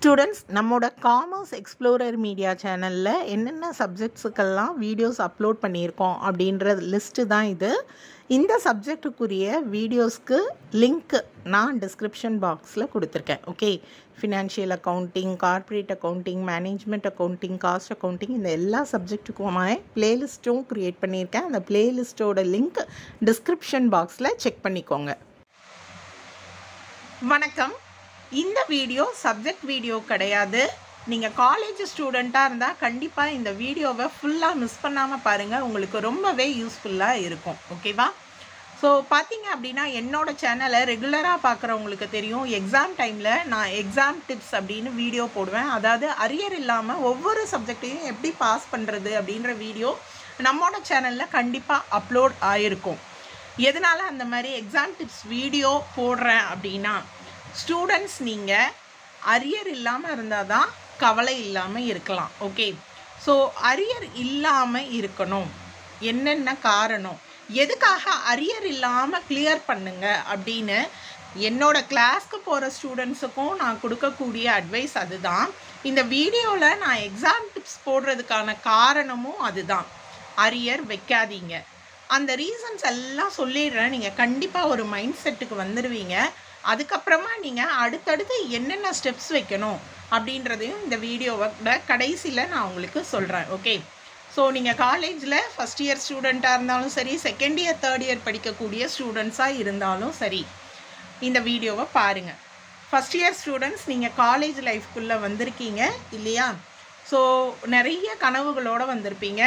Students நம்மோட commerce explorer media சேனலில் என்னென்ன சப்ஜெக்ட்ஸுக்கெல்லாம் வீடியோஸ் அப்லோட் பண்ணியிருக்கோம் அப்படின்ற லிஸ்ட்டு தான் இது. இந்த சப்ஜெக்டுக்குரிய வீடியோஸ்க்கு லிங்க் நான் டிஸ்கிரிப்ஷன் பாக்ஸில் கொடுத்துருக்கேன். Okay, financial accounting, corporate accounting, management accounting, cost accounting, இந்த எல்லா சப்ஜெக்ட்டுக்குமாய் பிளேலிஸ்ட்டும் க்ரியேட் பண்ணியிருக்கேன். அந்த பிளேலிஸ்ட்டோட லிங்க் டிஸ்கிரிப்ஷன் பாக்ஸில் செக் பண்ணிக்கோங்க. வணக்கம். இந்த வீடியோ சப்ஜெக்ட் வீடியோ கிடையாது. நீங்கள் காலேஜ் ஸ்டூடெண்ட்டாக இருந்தால் கண்டிப்பாக இந்த வீடியோவை ஃபுல்லாக மிஸ் பண்ணாமல் பாருங்கள். உங்களுக்கு ரொம்பவே யூஸ்ஃபுல்லாக இருக்கும். ஓகேவா? ஸோ பார்த்தீங்க அப்படின்னா என்னோடய சேனலை ரெகுலராக பார்க்குறவங்களுக்கு தெரியும், எக்ஸாம் டைமில் நான் எக்ஸாம் டிப்ஸ் அப்படின்னு வீடியோ போடுவேன். அதாவது அரியர் இல்லாமல் ஒவ்வொரு சப்ஜெக்டையும் எப்படி பாஸ் பண்ணுறது அப்படின்ற வீடியோ நம்மளோட சேனலில் கண்டிப்பாக அப்லோட் ஆகிருக்கும். எதனால் அந்த மாதிரி எக்ஸாம் டிப்ஸ் வீடியோ போடுறேன் அப்படின்னா, ஸ்டூடெண்ட்ஸ் நீங்கள் அரியர் இல்லாமல் இருந்தால் தான் கவலை இல்லாமல் இருக்கலாம். ஓகே, ஸோ அரியர் இல்லாமல் இருக்கணும். என்னென்ன காரணம், எதுக்காக அரியர் இல்லாமல் கிளியர் பண்ணுங்க அப்படின்னு என்னோட கிளாஸ்க்கு போகிற ஸ்டூடெண்ட்ஸுக்கும் நான் கொடுக்கக்கூடிய அட்வைஸ் அதுதான். இந்த வீடியோவில் நான் எக்ஸாம் டிப்ஸ் போடுறதுக்கான காரணமும் அதுதான். அரியர் வைக்காதீங்க. அந்த ரீசன்ஸ் எல்லாம் சொல்லிடுறேன். நீங்கள் கண்டிப்பாக ஒரு மைண்ட் செட்டுக்கு வந்துடுவீங்க. அதுக்கப்புறமா நீங்கள் அடுத்தடுத்து என்னென்ன ஸ்டெப்ஸ் வைக்கணும் அப்படின்றதையும் இந்த வீடியோவோட கடைசியில் நான் உங்களுக்கு சொல்கிறேன். ஓகே, ஸோ நீங்கள் காலேஜில் ஃபஸ்ட் இயர் ஸ்டூடெண்ட்டாக இருந்தாலும் சரி, செகண்ட் இயர் தேர்ட் இயர் படிக்கக்கூடிய ஸ்டூடெண்ட்ஸாக இருந்தாலும் சரி, இந்த வீடியோவை பாருங்கள். ஃபஸ்ட் இயர் ஸ்டூடெண்ட்ஸ் நீங்கள் காலேஜ் லைஃப்குள்ளே வந்திருக்கீங்க இல்லையா? ஸோ நிறைய கனவுகளோடு வந்திருப்பீங்க.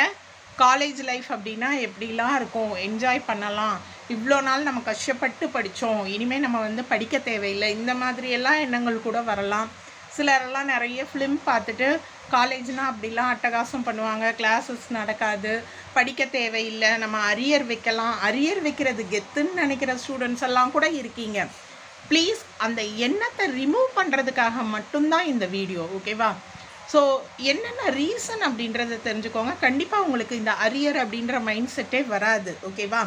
காலேஜ் லைஃப் அப்படின்னா எப்படிலாம் இருக்கும், என்ஜாய் பண்ணலாம், இவ்வளோ நாள் நம்ம கஷ்டப்பட்டு படித்தோம், இனிமேல் நம்ம படிக்க தேவையில்லை, இந்த மாதிரியெல்லாம் எண்ணங்கள் கூட வரலாம். சிலரெல்லாம் நிறைய ஃபிலிம் பார்த்துட்டு காலேஜ்னால் அப்படிலாம் அட்டகாசம் பண்ணுவாங்க, கிளாஸஸ் நடக்காது, படிக்க தேவையில்லை, நம்ம அரியர் வைக்கலாம், அரியர் வைக்கிறது கெத்துன்னு நினைக்கிற ஸ்டூடெண்ட்ஸ் எல்லாம் கூட இருக்கீங்க. ப்ளீஸ் அந்த எண்ணத்தை ரிமூவ் பண்ணுறதுக்காக மட்டும்தான் இந்த வீடியோ. ஓகேவா? ஸோ என்னென்ன ரீசன் அப்படின்றத தெரிஞ்சுக்கோங்க. கண்டிப்பாக உங்களுக்கு இந்த அரியர் அப்படின்ற மைண்ட் செட்டே வராது. ஓகேவா?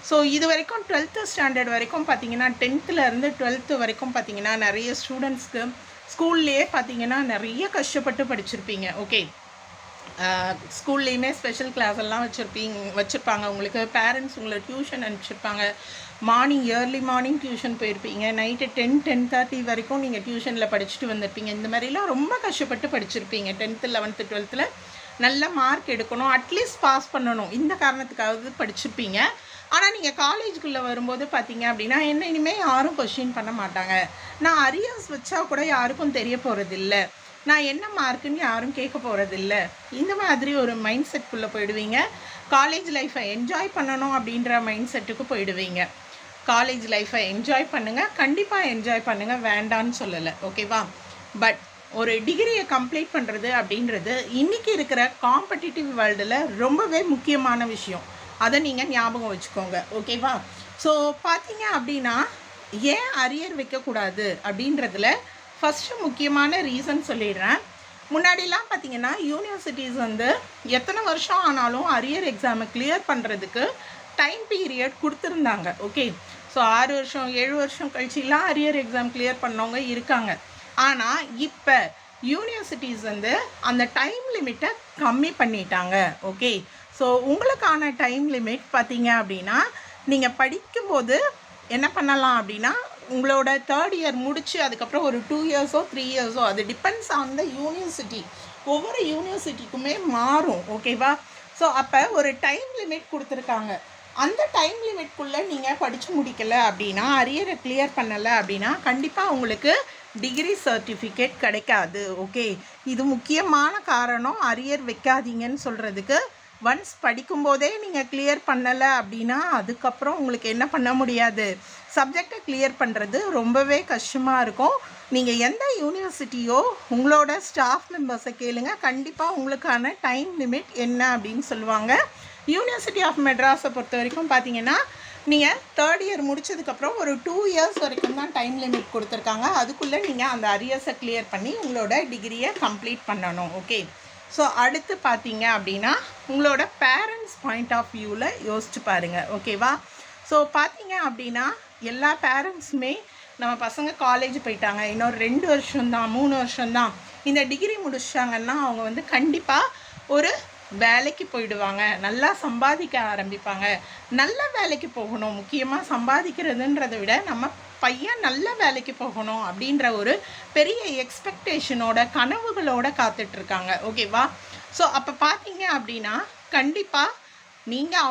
ஸோ இது வரைக்கும் 12th ஸ்டாண்டர்ட் வரைக்கும் பார்த்தீங்கன்னா, 10th டுவெல்த்து வரைக்கும் பார்த்தீங்கன்னா நிறைய ஸ்டூடெண்ட்ஸ்க்கு ஸ்கூல்லையே பார்த்தீங்கன்னா நிறைய கஷ்டப்பட்டு படிச்சிருப்பீங்க. ஓகே, ஸ்கூல்லேயுமே ஸ்பெஷல் கிளாஸ் எல்லாம் வச்சுருப்பாங்க. உங்களுக்கு பேரண்ட்ஸ் உங்களை டியூஷன் அனுப்பிச்சிருப்பாங்க. ஏர்லி மார்னிங் டியூஷன் போயிருப்பீங்க. நைட்டு 10-10:30 வரைக்கும் நீங்கள் டியூஷனில் படிச்சுட்டு வந்திருப்பீங்க. இந்த மாதிரிலாம் ரொம்ப கஷ்டப்பட்டு படிச்சிருப்பீங்க. 10th 11th 12th நல்ல மார்க் எடுக்கணும், அட்லீஸ்ட் பாஸ் பண்ணணும், இந்த காரணத்துக்காக படிச்சிருப்பீங்க. ஆனால் நீங்கள் காலேஜுக்குள்ளே வரும்போது பார்த்தீங்க அப்படின்னா, என்ன இனிமேல் யாரும் கொஸ்டின் பண்ண மாட்டாங்க, நான் அரியர்ஸ் வச்சா கூட யாருக்கும் தெரிய போகிறதில்ல, நான் என்ன மார்க்குன்னு யாரும் கேட்க போகிறதில்ல, இந்த மாதிரி ஒரு மைண்ட் செட்டுக்குள்ளே போயிடுவீங்க. காலேஜ் லைஃப்பை என்ஜாய் பண்ணணும் அப்படின்ற மைண்ட் செட்டுக்கு போயிடுவீங்க. காலேஜ் லைஃப்பை என்ஜாய் பண்ணுங்கள், கண்டிப்பாக என்ஜாய் பண்ணுங்கள், வேண்டான்னு சொல்லலை. ஓகேவா? பட் ஒரு டிகிரியை கம்ப்ளீட் பண்ணுறது அப்படின்றது இன்றைக்கி இருக்கிற காம்படிட்டிவ் வேர்ல்டில் ரொம்பவே முக்கியமான விஷயம். அதை நீங்கள் ஞாபகம் வச்சுக்கோங்க. ஓகேவா? ஸோ பார்த்தீங்க அப்படின்னா, ஏன் அரியர் வைக்கக்கூடாது அப்படின்றதுல ஃபஸ்ட்டு முக்கியமான ரீசன் சொல்லிடுறேன். முன்னாடிலாம் பார்த்தீங்கன்னா யூனிவர்சிட்டிஸ் எத்தனை வருஷம் ஆனாலும் அரியர் எக்ஸாமை கிளியர் பண்ணுறதுக்கு டைம் பீரியட் கொடுத்துருந்தாங்க. ஓகே, ஸோ 6 வருஷம் 7 வருஷம் கழிச்சிலாம் அரியர் எக்ஸாம் கிளியர் பண்ணவங்க இருக்காங்க. ஆனால் இப்போ யூனிவர்சிட்டிஸ் அந்த டைம் லிமிட்டை கம்மி பண்ணிட்டாங்க. ஓகே, ஸோ உங்களுக்கான டைம் லிமிட் பார்த்தீங்க அப்படின்னா, நீங்கள் படிக்கும்போது என்ன பண்ணலாம் அப்படின்னா, உங்களோட தேர்ட் இயர் முடித்து அதுக்கப்புறம் ஒரு 2 இயர்ஸோ 3 இயர்ஸோ, அது டிபெண்ட்ஸ் ஆன் த யூனிவர்சிட்டி. ஒவ்வொரு யூனிவர்சிட்டிக்குமே மாறும். ஓகேவா? ஸோ அப்போ ஒரு டைம் லிமிட் கொடுத்துருக்காங்க. அந்த டைம் லிமிட்குள்ளே நீங்கள் படித்து முடிக்கலை அப்படின்னா, அரியரை கிளியர் பண்ணலை அப்படின்னா, கண்டிப்பாக உங்களுக்கு டிகிரி சர்டிஃபிகேட் கிடைக்காது. ஓகே, இது முக்கியமான காரணம் அரியர் வைக்காதீங்கன்னு சொல்கிறதுக்கு. ஒன்ஸ் படிக்கும்போதே நீங்கள் கிளியர் பண்ணலை அப்படின்னா, அதுக்கப்புறம் உங்களுக்கு என்ன பண்ண முடியாது, சப்ஜெக்டை கிளியர் பண்ணுறது ரொம்பவே கஷ்டமாக இருக்கும். நீங்கள் எந்த யூனிவர்சிட்டியோ உங்களோட ஸ்டாஃப் மெம்பர்ஸை கேளுங்க, கண்டிப்பாக உங்களுக்கான டைம் லிமிட் என்ன அப்படின்னு சொல்லுவாங்க. யூனிவர்சிட்டி ஆஃப் மெட்ராஸை பொறுத்த வரைக்கும் பார்த்தீங்கன்னா, நீங்கள் தேர்ட் இயர் முடித்ததுக்கப்புறம் ஒரு 2 இயர்ஸ் வரைக்கும் தான் டைம் லிமிட் கொடுத்துருக்காங்க. அதுக்குள்ளே நீங்கள் அந்த அரியர்ஸை கிளியர் பண்ணி உங்களோட டிகிரியை கம்ப்ளீட் பண்ணணும். ஓகே, ஸோ அடுத்து பார்த்தீங்க அப்படின்னா, உங்களோட பேரண்ட்ஸ் பாயிண்ட் ஆஃப் வியூவில் யோசிச்சு பாருங்கள். ஓகேவா? ஸோ பார்த்தீங்க அப்படின்னா, எல்லா பேரண்ட்ஸுமே நம்ம பசங்க காலேஜ் போயிட்டாங்க, இன்னொரு 2 வருஷம்தான் 3 வருஷம்தான், இந்த டிகிரி முடிச்சாங்கன்னா அவங்க வந்து கண்டிப்பாக ஒரு வேலைக்கு போயிடுவாங்க, நல்லா சம்பாதிக்க ஆரம்பிப்பாங்க. நல்ல வேலைக்கு போகணும், முக்கியமாக சம்பாதிக்கிறதுன்றதை விட நம்ம பையன் நல்ல வேலைக்கு போகணும் அப்படின்ற ஒரு பெரிய எக்ஸ்பெக்டேஷனோட கனவுகளோட காத்துட்ருக்காங்க. ஓகேவா? ஸோ அப்போ பார்த்தீங்க அப்படின்னா கண்டிப்பாக நீங்கள்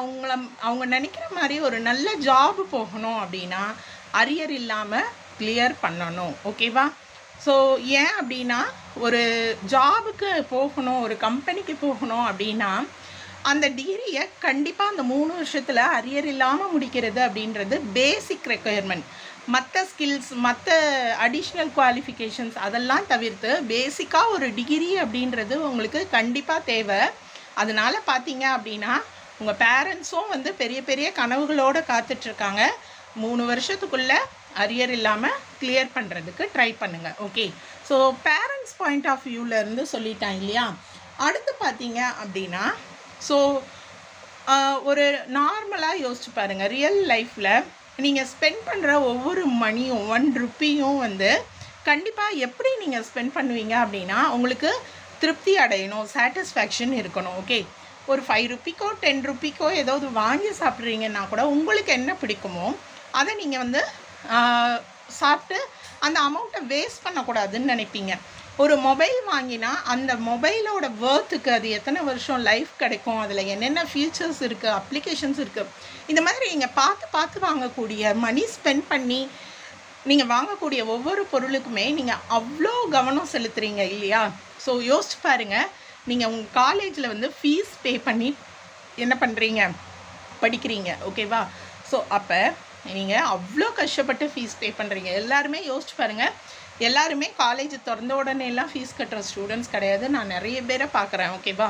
அவங்க நினைக்கிற மாதிரி ஒரு நல்ல ஜாப் போகணும் அப்படின்னா அரியர் இல்லாமல் கிளியர் பண்ணணும். ஓகேவா? ஸோ ஏன் அப்படின்னா ஒரு ஜாபுக்கு போகணும், ஒரு கம்பெனிக்கு போகணும் அப்படின்னா அந்த டிகிரியை கண்டிப்பாக அந்த 3 வருஷத்தில் அரியர் இல்லாமல் முடிக்கிறது அப்படின்றது பேசிக் ரெக்குயர்மெண்ட். மற்ற ஸ்கில்ஸ், மற்ற அடிஷ்னல் குவாலிஃபிகேஷன்ஸ் அதெல்லாம் தவிர்த்து பேசிக்காக ஒரு டிகிரி அப்படின்றது உங்களுக்கு கண்டிப்பாக தேவை. அதனால் பார்த்தீங்க அப்படின்னா உங்கள் பேரண்ட்ஸும் வந்து பெரிய பெரிய கனவுகளோடு காத்துட்ருக்காங்க. 3 வருஷத்துக்குள்ளே அரியர் இல்லாமல் கிளியர் பண்ணுறதுக்கு ட்ரை பண்ணுங்கள். Okay, so parents point of வியூவிலேருந்து சொல்லிட்டாங்க இல்லையா? அடுத்து பார்த்தீங்க அப்படின்னா ஸோ ஒரு நார்மலாக யோசிச்சு பாருங்கள், ரியல் லைஃப்பில் நீங்கள் ஸ்பெண்ட் பண்ணுற ஒவ்வொரு மணியும் 1 ருப்பியும் வந்து கண்டிப்பாக எப்படி நீங்கள் ஸ்பெண்ட் பண்ணுவீங்க அப்படின்னா உங்களுக்கு திருப்தி அடையணும், சாட்டிஸ்ஃபேக்ஷன் இருக்கணும். ஓகே, ஒரு 5 ருப்பிக்கோ 10 ருப்பிக்கோ ஏதாவது வாங்கி சாப்பிட்றீங்கன்னா கூட உங்களுக்கு என்ன பிடிக்குமோ அதை நீங்கள் வந்து சாப்பிட்டு அந்த அமௌண்ட்டை வேஸ்ட் பண்ணக்கூடாதுன்னு நினைப்பீங்க. ஒரு மொபைல் வாங்கினா அந்த மொபைலோட வேர்த்துக்கு அது எத்தனை வருஷம் லைஃப் கிடைக்கும், அதில் என்னென்ன ஃபீச்சர்ஸ் இருக்குது, அப்ளிகேஷன்ஸ் இருக்குது, இந்த மாதிரி நீங்கள் பார்த்து வாங்கக்கூடிய மணி ஸ்பெண்ட் பண்ணி நீங்கள் வாங்கக்கூடிய ஒவ்வொரு பொருளுக்குமே நீங்கள் அவ்வளோ கவனம் செலுத்துகிறீங்க இல்லையா? ஸோ யோசிச்சு பாருங்கள், நீங்கள் உங்கள் காலேஜில் வந்து ஃபீஸ் பே பண்ணி என்ன பண்ணுறீங்க, படிக்கிறீங்க. ஓகேவா? ஸோ அப்போ நீங்கள் அவ்வளோ கஷ்டப்பட்டு ஃபீஸ் பே பண்ணுறீங்க. எல்லாருமே யோசிச்சு பாருங்கள், எல்லாருமே காலேஜ் திறந்த உடனேலாம் ஃபீஸ் கட்டுற ஸ்டூடெண்ட்ஸ் கிடையாது. நான் நிறைய பேரை பார்க்குறேன். ஓகேவா?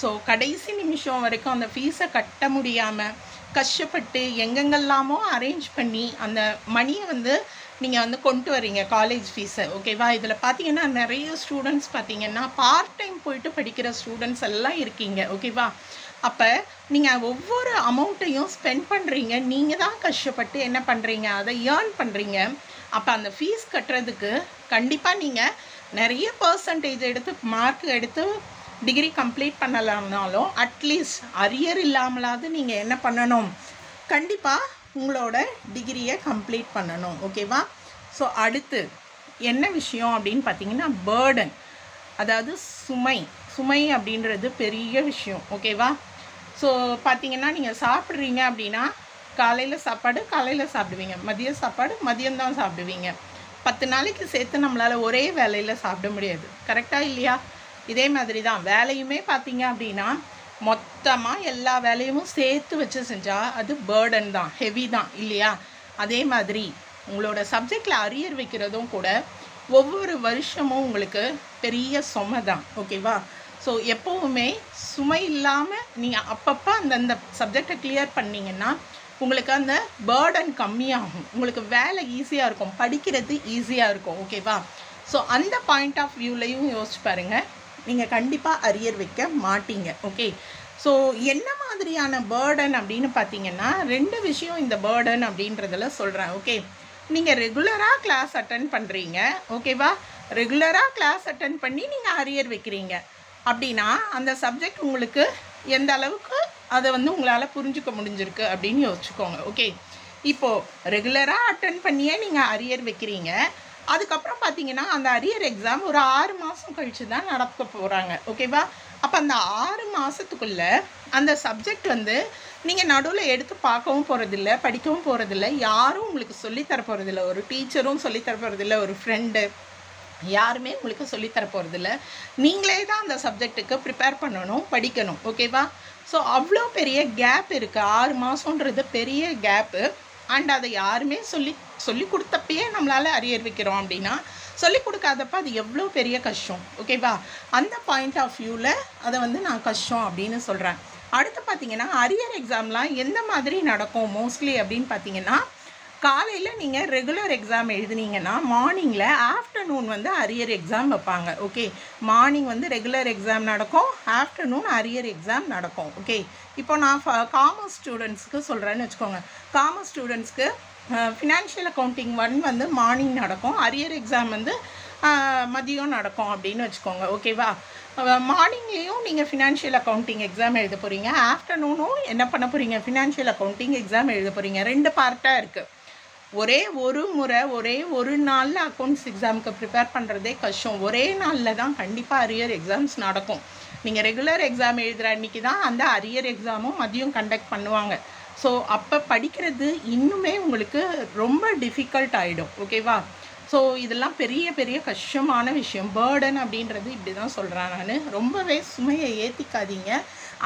ஸோ கடைசி நிமிஷம் வரைக்கும் அந்த ஃபீஸை கட்ட முடியாமல் கஷ்டப்பட்டு எங்கெங்கெல்லாமோ அரேஞ்ச் பண்ணி அந்த மணியை வந்து நீங்கள் வந்து கொண்டு வரீங்க, காலேஜ் ஃபீஸை. ஓகேவா? இதில் பார்த்தீங்கன்னா நிறைய ஸ்டூடெண்ட்ஸ் பார்த்தீங்கன்னா பார்ட் டைம் போயிட்டு படிக்கிற ஸ்டூடெண்ட்ஸ் எல்லாம் இருக்கீங்க. ஓகேவா? அப்போ நீங்கள் ஒவ்வொரு அமௌண்ட்டையும் ஸ்பெண்ட் பண்ணுறீங்க, நீங்கள் தான் கஷ்டப்பட்டு என்ன பண்ணுறீங்க, அதை ஏர்ன் பண்ணுறீங்க. அப்போ அந்த ஃபீஸ் கட்டுறதுக்கு கண்டிப்பாக நீங்கள் நிறைய பர்சன்டேஜ் எடுத்து மார்க் எடுத்து டிகிரி கம்ப்ளீட் பண்ணலாம்னாலும் அட்லீஸ்ட் அரியர் இல்லாமலாவது நீங்கள் என்ன பண்ணணும், கண்டிப்பாக உங்களோட டிகிரியை கம்ப்ளீட் பண்ணணும். ஓகேவா? ஸோ அடுத்து என்ன விஷயம் அப்படின்னு பார்த்தீங்கன்னா பேர்டன், அதாவது சுமை அப்படின்றது பெரிய விஷயம். ஓகேவா? ஸோ பார்த்தீங்கன்னா நீங்கள் சாப்பிட்றீங்க அப்படின்னா காலையில் சாப்பாடு காலையில் சாப்பிடுவீங்க, மதிய சாப்பாடு மதியம்தான் சாப்பிடுவீங்க. 10 நாளைக்கு சேர்த்து நம்மளால் ஒரே வேலையில் சாப்பிட முடியாது. கரெக்டாக இல்லையா? இதே மாதிரி தான் வேலையுமே பார்த்தீங்க அப்படின்னா மொத்தமாக எல்லா வேலையும் சேர்த்து வச்சு செஞ்சால் அது பேர்டன் தான், ஹெவி தான் இல்லையா? அதே மாதிரி உங்களோட சப்ஜெக்டில் அரியர் வைக்கிறதும் கூட ஒவ்வொரு வருஷமும் உங்களுக்கு பெரிய சுமை தான். ஓகேவா? ஸோ எப்போவுமே சுமை இல்லாமல் நீங்கள் அப்பப்போ அந்தந்த சப்ஜெக்டை கிளியர் பண்ணிங்கன்னா உங்களுக்கு அந்த பேர்டன் கம்மியாகும், உங்களுக்கு வேலை ஈஸியாக இருக்கும், படிக்கிறது ஈஸியாக இருக்கும். ஓகேவா? ஸோ அந்த பாயிண்ட் ஆஃப் வியூலையும் யோசிச்சு பாருங்கள், நீங்கள் கண்டிப்பாக அரியர் வைக்க மாட்டீங்க. ஓகே, ஸோ என்ன மாதிரியான பேர்டன் அப்படின்னு பார்த்தீங்கன்னா 2 விஷயம் இந்த பேர்டன் அப்படின்றதில் சொல்கிறேன். ஓகே, நீங்கள் ரெகுலராக கிளாஸ் அட்டன் பண்ணுறீங்க. ஓகேவா? ரெகுலராக கிளாஸ் அட்டன் பண்ணி நீங்கள் அரியர் வைக்கிறீங்க அப்படின்னா அந்த சப்ஜெக்ட் உங்களுக்கு எந்த அளவுக்கு அதை வந்து உங்களால் புரிஞ்சுக்க முடிஞ்சிருக்கு அப்படின்னு யோசிச்சுக்கோங்க. ஓகே, இப்போது ரெகுலராக அட்டன் பண்ணியே நீங்கள் அரியர் வைக்கிறீங்க. அதுக்கப்புறம் பார்த்தீங்கன்னா அந்த அரியர் எக்ஸாம் ஒரு 6 மாதம் கழித்து தான் நடக்க போகிறாங்க. ஓகேவா? அப்போ அந்த 6 மாதத்துக்குள்ளே அந்த சப்ஜெக்ட் வந்து நீங்கள் நடுவில் எடுத்து பார்க்கவும் போகிறதில்ல, படிக்கவும் போகிறதில்ல, யாரும் உங்களுக்கு சொல்லித்தர போகிறதில்ல, ஒரு டீச்சரும் சொல்லித்தர போகிறதில்ல, ஒரு ஃப்ரெண்டு யாருமே உங்களுக்கு சொல்லித்தர போகிறதில்ல. நீங்களே தான் அந்த சப்ஜெக்ட்டுக்கு ப்ரிப்பேர் பண்ணணும், படிக்கணும். ஓகேவா? ஸோ அவ்வளோ பெரிய கேப் இருக்குது. 6 மாதன்றது பெரிய கேப்பு. அண்ட் அதை யாருமே சொல்லி கொடுத்தப்பயே நம்மளால் அரியர் வைக்கிறோம் அப்படின்னா சொல்லி கொடுக்காதப்ப அது எவ்வளோ பெரிய கஷ்டம். ஓகேவா? அந்த பாயிண்ட் ஆஃப் வியூவில் அதை வந்து நான் கஷ்டம் அப்படின்னு சொல்கிறேன். அடுத்து பார்த்தீங்கன்னா அரியர் எக்ஸாம்லாம் எந்த மாதிரி நடக்கும் மோஸ்ட்லி அப்படின்னு பார்த்தீங்கன்னா காலையில் நீங்கள் ரெகுலர் எக்ஸாம் எழுதுனீங்கன்னா மார்னிங்கில் ஆஃப்டர்நூன் வந்து அரியர் எக்ஸாம் வைப்பாங்க. ஓகே, மார்னிங் வந்து ரெகுலர் எக்ஸாம் நடக்கும், ஆஃப்டர்நூன் அரியர் எக்ஸாம் நடக்கும். ஓகே, இப்போ நான் காமர்ஸ் ஸ்டூடெண்ட்ஸ்க்கு சொல்கிறேன்னு வச்சுக்கோங்க. காமர்ஸ் ஸ்டூடெண்ட்ஸ்க்கு ஃபினான்ஷியல் அக்கௌண்டிங் 1 வந்து மார்னிங் நடக்கும், அரியர் எக்ஸாம் வந்து மதியம் நடக்கும் அப்படின்னு வச்சுக்கோங்க. ஓகேவா? மார்னிங்லேயும் நீங்கள் ஃபினான்ஷியல் அக்கௌண்டிங் எக்ஸாம் எழுத போகிறீங்க, ஆஃப்டர்நூனும் என்ன பண்ண போகிறீங்க, ஃபினான்ஷியல் அக்கௌண்டிங் எக்ஸாம் எழுத போகிறீங்க. 2 பார்ட்டாக இருக்குது. ஒரே ஒரு முறை ஒரே ஒரு நாளில் அக்கௌண்ட்ஸ் எக்ஸாமுக்கு ப்ரிப்பேர் பண்ணுறதே கஷ்டம். ஒரே நாளில் தான் கண்டிப்பாக அரியர் எக்ஸாம்ஸ் நடக்கும். நீங்கள் ரெகுலர் எக்ஸாம் எழுதுகிற அன்றைக்கி தான் அந்த அரியர் எக்ஸாமும் மதியம் கண்டக்ட் பண்ணுவாங்க. ஸோ அப்போ படிக்கிறது இன்னுமே உங்களுக்கு ரொம்ப டிஃபிகல்ட் ஆகிடும். ஓகேவா? ஸோ இதெல்லாம் பெரிய பெரிய கஷ்டமான விஷயம். பேர்டன் அப்படின்றது இப்படி தான் சொல்கிறேன் நான். ரொம்பவே சுமையை ஏற்றிக்காதீங்க.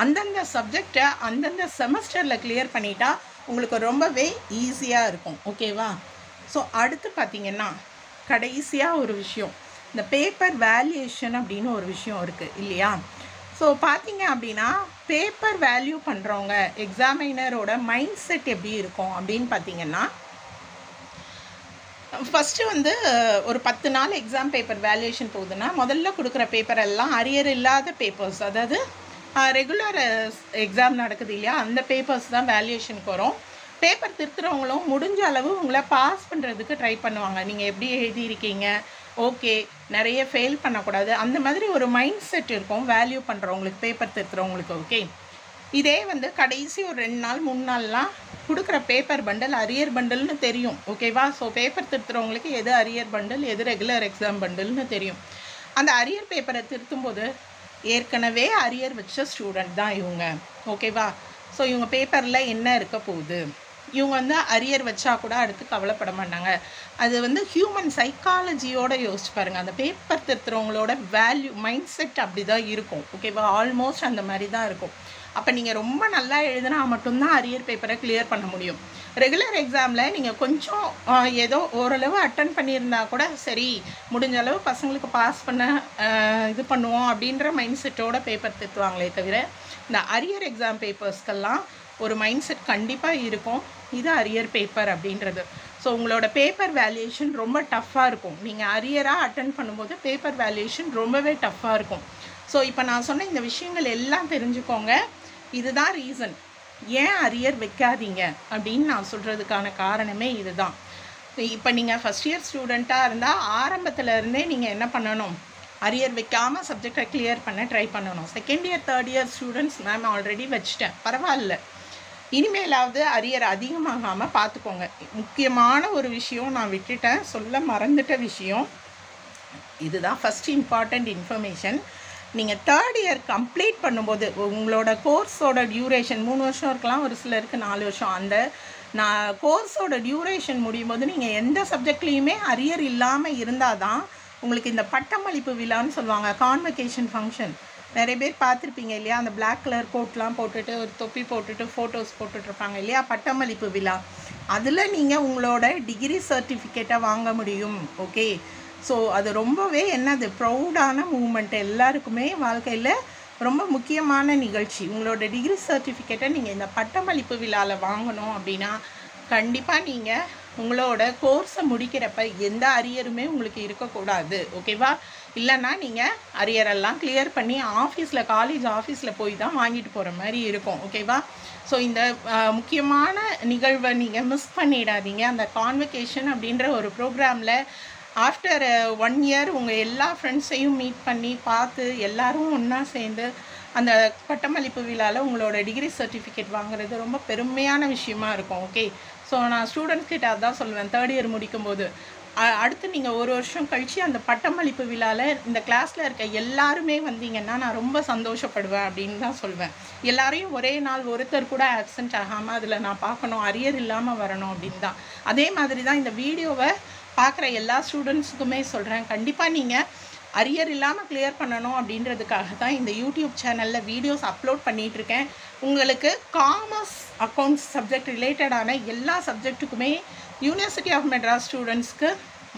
அந்தந்த சப்ஜெக்டை அந்தந்த செமஸ்டரில் கிளியர் பண்ணிட்டா உங்களுக்கு ரொம்பவே ஈஸியாக இருக்கும். ஓகேவா? ஸோ அடுத்து பார்த்திங்கன்னா கடைசியாக ஒரு விஷயம், இந்த பேப்பர் வேல்யூஷன் அப்படின்னு ஒரு விஷயம் இருக்குது இல்லையா? ஸோ பார்த்தீங்க அப்படின்னா பேப்பர் வேல்யூ பண்ணுறவங்க எக்ஸாமினரோட மைண்ட் செட் எப்படி இருக்கும் அப்படின்னு பார்த்தீங்கன்னா, ஃபஸ்ட்டு வந்து ஒரு 10 நாள் எக்ஸாம் பேப்பர் வேல்யூஷன் போகுதுன்னா முதல்ல கொடுக்குற பேப்பர் எல்லாம் அரியர் இல்லாத பேப்பர்ஸ், அதாவது ரெகுலர் எக்ஸாம் நடக்குது இல்லையா, அந்த பேப்பர்ஸ் தான் வேல்யூஷனுக்கு வரும். பேப்பர் திருத்துறவங்களும் முடிஞ்ச அளவு உங்களை பாஸ் பண்ணுறதுக்கு ட்ரை பண்ணுவாங்க. நீங்கள் எப்படி எழுதியிருக்கீங்க, ஓகே, நிறைய ஃபெயில் பண்ணக்கூடாது, அந்த மாதிரி ஒரு மைண்ட் செட் இருக்கும் வேல்யூ பண்ணுறவங்களுக்கு, பேப்பர் திருத்துறவங்களுக்கு. ஓகே, இதே வந்து கடைசி ஒரு 2 நாள் 3 நாள்லாம் கொடுக்குற பேப்பர் பண்டல் அரியர் பண்டல்னு தெரியும். ஓகேவா? ஸோ பேப்பர் திருத்துறவங்களுக்கு எது அரியர் பண்டல் எது ரெகுலர் எக்ஸாம் பண்டல்னு தெரியும். அந்த அரியர் பேப்பரை திருத்தும் போது ஏற்கனவே அரியர் வச்ச ஸ்டூடெண்ட் தான் இவங்க. ஓகேவா? ஸோ இவங்க பேப்பரில் என்ன இருக்க போகுது, இவங்க வந்து அரியர் வச்சா கூட அடுத்து கவலைப்பட மாட்டாங்க. அது வந்து ஹியூமன் சைக்காலஜியோட யோசிச்சு பாருங்கள். அந்த பேப்பர் திருத்துறவங்களோட வேல்யூ மைண்ட் செட் அப்படி தான் இருக்கும். ஓகேவா? ஆல்மோஸ்ட் அந்த மாதிரி தான் இருக்கும். அப்போ நீங்கள் ரொம்ப நல்லா எழுதினா மட்டும்தான் அரியர் பேப்பரை கிளியர் பண்ண முடியும். ரெகுலர் எக்ஸாமில் நீங்கள் கொஞ்சம் ஏதோ ஓரளவு அட்டன் பண்ணியிருந்தா கூட சரி, முடிஞ்ச அளவு பசங்களுக்கு பாஸ் பண்ண இது பண்ணுவோம் அப்படின்ற மைண்ட் செட்டோட பேப்பர் திருத்துவாங்களே தவிர, இந்த அரியர் எக்ஸாம் பேப்பர்ஸ்க்கெல்லாம் ஒரு மைண்ட் செட் கண்டிப்பாக இருக்கும், இது அரியர் பேப்பர் அப்படின்றது. ஸோ உங்களோட பேப்பர் வேல்யூஷன் ரொம்ப டஃப்பாக இருக்கும். நீங்கள் அரியராக அட்டன் பண்ணும்போது பேப்பர் வேல்யூஷன் ரொம்பவே டஃப்பாக இருக்கும். ஸோ இப்போ நான் சொன்ன இந்த விஷயங்கள் எல்லாம் தெரிஞ்சுக்கோங்க. இதுதான் ரீசன் ஏன் அரியர் வைக்காதீங்க அப்படின்னு நான் சொல்கிறதுக்கான காரணமே இதுதான். இப்போ நீங்கள் ஃபஸ்ட் இயர் ஸ்டூடெண்ட்டாக இருந்தால் ஆரம்பத்துலேருந்தே நீங்கள் என்ன பண்ணணும், அரியர் வைக்காமல் சப்ஜெக்டை கிளியர் பண்ண ட்ரை பண்ணணும். Second year third year students ma'am already வச்சுட்டேன், பரவாயில்ல, இனிமேலாவது அரியர் அதிகமாகாமல் பார்த்துக்கோங்க. முக்கியமான ஒரு விஷயம் நான் விட்டுட்டேன், சொல்ல மறந்துட்ட விஷயம் இதுதான். ஃபஸ்ட் இம்பார்ட்டண்ட் இன்ஃபர்மேஷன், நீங்கள் தேர்ட் இயர் கம்ப்ளீட் பண்ணும்போது உங்களோட கோர்ஸோட டியூரேஷன் 3 வருஷம் இருக்கலாம், ஒரு சிலருக்கு 4 வருஷம். அந்த கோர்ஸோட டியூரேஷன் முடியும் போது நீங்கள் எந்த சப்ஜெக்ட்லேயுமே அரியர் இல்லாமல் இருந்தால் தான் உங்களுக்கு இந்த பட்டமளிப்பு விழான்னு சொல்லுவாங்க, கான்வெகேஷன் ஃபங்க்ஷன். நிறைய பேர் பார்த்துருப்பீங்க இல்லையா, அந்த பிளாக் கலர் கோட்லாம் போட்டுட்டு ஒரு தொப்பி போட்டுட்டு ஃபோட்டோஸ் போட்டுட்ருப்பாங்க இல்லையா, பட்டமளிப்பு விழா. அதில் நீங்கள் உங்களோட டிகிரி சர்டிஃபிகேட்டை வாங்க முடியும். ஓகே, ஸோ அது ரொம்பவே என்னது ப்ரௌடான மூமெண்ட், எல்லாருக்குமே வாழ்க்கையில் ரொம்ப முக்கியமான நிகழ்ச்சி. உங்களோட டிகிரி சர்டிஃபிகேட்டை நீங்கள் இந்த பட்டமளிப்பு விழாவில் வாங்கணும் அப்படின்னா கண்டிப்பாக நீங்கள் உங்களோட கோர்ஸை முடிக்கிறப்ப எந்த அரியருமே உங்களுக்கு இருக்கக்கூடாது. ஓகேவா? இல்லைன்னா நீங்கள் அரியரெல்லாம் கிளியர் பண்ணி ஆஃபீஸில் காலேஜ் ஆஃபீஸில் போய் தான் வாங்கிட்டு போகிற மாதிரி இருக்கும். ஓகேவா? ஸோ இந்த முக்கியமான நிகழ்வை நீங்கள் மிஸ் பண்ணிடாதீங்க. அந்த கான்வெகேஷன் அப்படின்ற ஒரு ப்ரோக்ராமில் ஆஃப்டர் 1 இயர் உங்கள் எல்லா ஃப்ரெண்ட்ஸையும் மீட் பண்ணி பார்த்து எல்லோரும் ஒன்றா சேர்ந்து அந்த பட்டமளிப்பு விழாவில் உங்களோட டிகிரி சர்டிஃபிகேட் வாங்குறது ரொம்ப பெருமையான விஷயமா இருக்கும். ஓகே, ஸோ நான் ஸ்டூடெண்ட்ஸ் கிட்ட அதான் சொல்லுவேன், தேர்ட் இயர் முடிக்கும்போது அடுத்து நீங்கள் ஒரு வருஷம் கழித்து அந்த பட்டமளிப்பு விழாவில் இந்த கிளாஸில் இருக்க எல்லாருமே வந்தீங்கன்னா நான் ரொம்ப சந்தோஷப்படுவேன் அப்படின்னு தான் சொல்வேன். எல்லாரையும் ஒரே நாள் ஒருத்தர் கூட ஆப்சண்ட் ஆகாமல் அதில் நான் பார்க்கணும், அரியர் இல்லாமல் வரணும் அப்படின்னு தான். அதே மாதிரி தான் இந்த வீடியோவை பார்க்குற எல்லா ஸ்டூடெண்ட்ஸுக்குமே சொல்கிறேன், கண்டிப்பாக நீங்கள் அரியர் இல்லாமல் கிளியர் பண்ணணும் அப்படின்றதுக்காக தான் இந்த யூடியூப் சேனலில் வீடியோஸ் அப்லோட் பண்ணிகிட்ருக்கேன். உங்களுக்கு காமர்ஸ் அக்கௌண்ட்ஸ் சப்ஜெக்ட் ரிலேட்டடான எல்லா சப்ஜெக்ட்டுக்குமே யூனிவர்சிட்டி ஆஃப் மெட்ராஸ் ஸ்டூடெண்ட்ஸ்க்கு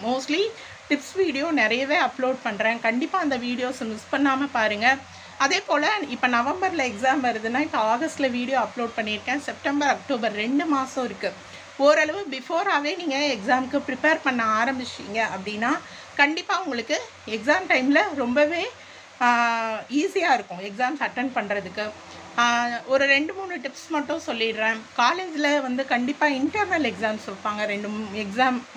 மோஸ்ட்லி டிப்ஸ் வீடியோ நிறையவே அப்லோட் பண்ணுறேன். கண்டிப்பாக அந்த வீடியோஸை மிஸ் பண்ணாமல் பாருங்கள். அதே போல் இப்போ நவம்பரில் எக்ஸாம் வருதுன்னா இப்போ ஆகஸ்ட்டில் வீடியோ அப்லோட் பண்ணியிருக்கேன். செப்டம்பர் அக்டோபர் 2 மாதம் இருக்குது. ஓரளவு பிஃபோராகவே நீங்கள் எக்ஸாமுக்கு ப்ரிப்பேர் பண்ண ஆரம்பிச்சிங்க அப்படின்னா கண்டிப்பாக உங்களுக்கு எக்ஸாம் டைமில் ரொம்பவே ஈஸியாக இருக்கும் எக்ஸாம்ஸ் அட்டன் பண்ணுறதுக்கு. ஒரு 2-3 டிப்ஸ் மட்டும் சொல்லிடுறேன். காலேஜில் வந்து கண்டிப்பாக இன்டர்னல் எக்ஸாம்ஸ் வைப்பாங்க.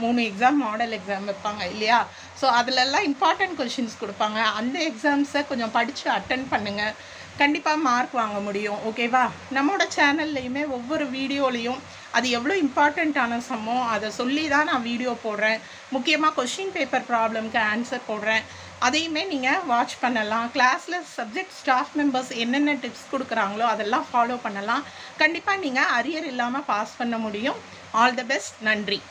3 எக்ஸாம் மாடல் எக்ஸாம் வைப்பாங்க இல்லையா? ஸோ அதிலெல்லாம் இம்பார்ட்டன்ட் கொஷின்ஸ் கொடுப்பாங்க. அந்த எக்ஸாம்ஸை கொஞ்சம் படித்து அட்டன் பண்ணுங்கள். கண்டிப்பாக மார்க் வாங்க முடியும். ஓகேவா? நம்மளோட சேனல்லையுமே ஒவ்வொரு வீடியோலையும் அது எவ்வளோ இம்பார்ட்டண்ட்டான சம்மோ அதை சொல்லி தான் நான் வீடியோ போடுறேன். முக்கியமாக கொஷின் பேப்பர் ப்ராப்ளம்க்கு ஆன்சர் போடுறேன். அதையுமே நீங்கள் வாட்ச் பண்ணலாம். கிளாஸில் சப்ஜெக்ட் ஸ்டாஃப் மெம்பர்ஸ் என்னென்ன டிப்ஸ் கொடுக்குறாங்களோ அதெல்லாம் ஃபாலோ பண்ணலாம். கண்டிப்பாக நீங்கள் அரியர் இல்லாமல் பாஸ் பண்ண முடியும். All the best. நன்றி.